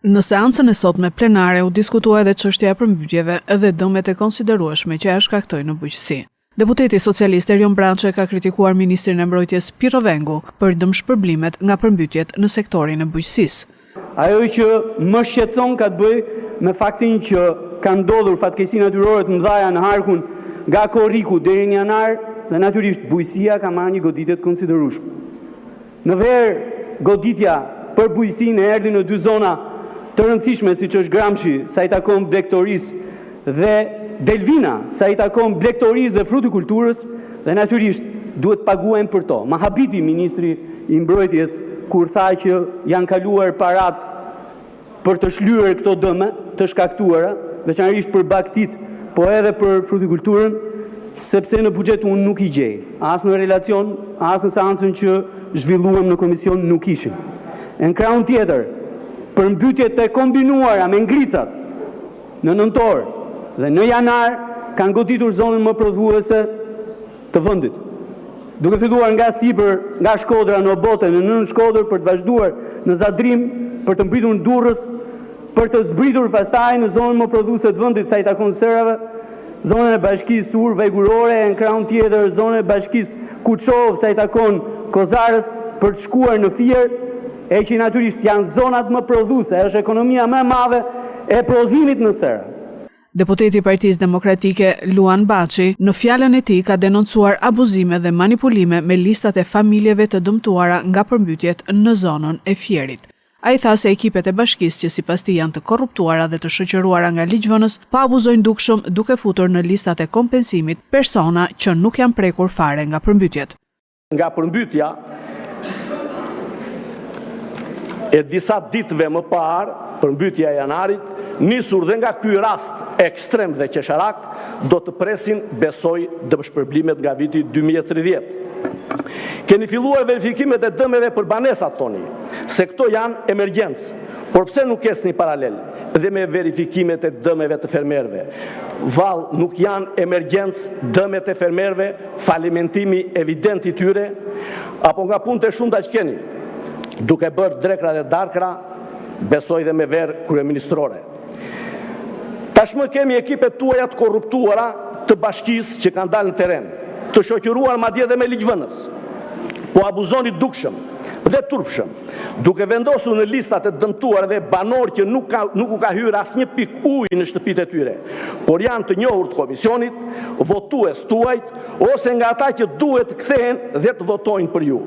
Në seancën e sotme plenare u diskutua edhe çështja e përmbytjeve dhe dëmet e konsiderueshme që ja shkaktojnë në bujqësi. Deputeti socialist Erion Brançe ka kritikuar ministrin e mbrojtjes Pirro Vengu për dëmshpërblimet nga përmbytjet në sektorin e bujqësisë. Ajo që më shqetëson ka të bëjë me faktin që kanë ndodhur fatkeqësi natyrore të mëdha në harkun nga Korriku deri në Janar dhe natyrisht bujqësia ka marrë një goditje të konsiderueshme. Në verë goditja për bujqësinë erdhi në dy zona të rëndësishme siç është Gramshi, sa i takon blegtorisë, dhe Delvina, sa i takon blegtorisë dhe frutikulturës, dhe natyrisht duhet paguajnë për to. Ma habiti ministri i mbrojtjes kur tha që janë kaluar parat për të shlyer këto dëme të shkaktuara, veçanërisht për baktit, po edhe për frutikulturën, sepse në buxhet unë nuk i gjej. As në relacion, as në seancën që zhvilluam në komision nuk ishin. Në krahun tjetër, përmbytjet e kombinuara me ngricat në nëntor dhe në janar kanë goditur zonën më prodhuese të vendit. Duke filluar nga sipër, nga Shkodra në Obote, në nën Shkodër për të vazhduar në Zadrim, për të mbritur në Durrës, për të zbritur pastaj në zonën më prodhuese të vendit sa i takon Serave, zonën e bashkisë Sur Vajgurore, në krahun tjetër zonën e bashkisë Kuçov sa i takon Kozarës për të shkuar në Fier, e që natyrisht janë zonat më prodhuese, është ekonomia më e madhe e prodhimit në Serë. Deputeti i Partisë Demokratike Luan Baçi në fjalën e tij ka denoncuar abuzime dhe manipulime me listat e familjeve të dëmtuara nga përmbytjet në zonën e Fierit. Ai tha se ekipet e bashkisë që sipas tij janë të korruptuara dhe të shoqëruara nga ligjvënës pa abuzojnë dukshëm duke futur në listat e kompensimit persona që nuk janë prekur fare nga përmbytjet. Nga përmbytja e disa ditëve më parë, përmbytja e janarit, nisur dhe nga ky rast ekstrem dhe qesharak, do të presin, besoj, dëmshpërblimet nga viti 2030. Keni filluar verifikimet e dëmeve për banesat toni, se këto janë emergjencë, por pse nuk esni paralel dhe me verifikimet e dëmeve të fermerëve? Vallë nuk janë emergjencë dëmet e fermerëve, falimentimi evident i tyre, apo nga punët e shumta që keni, duke bërë drekra dhe darkra, besoj dhe me verë kryeministrore. Tashmë kemi ekipet tuaja të korruptuara të bashkisë që kanë dalë në teren, të shoqëruar madje dhe me ligjvënës, po abuzoni dukshëm dhe turpshëm, duke vendosur në listat e dëmtuarve banor që nuk u ka hyrë asnjë pikë ujë në shtëpitë e tyre, por janë të njohur të komisionit, votues tuajt, ose nga ata që duhet të kthehen dhe të votojnë për ju.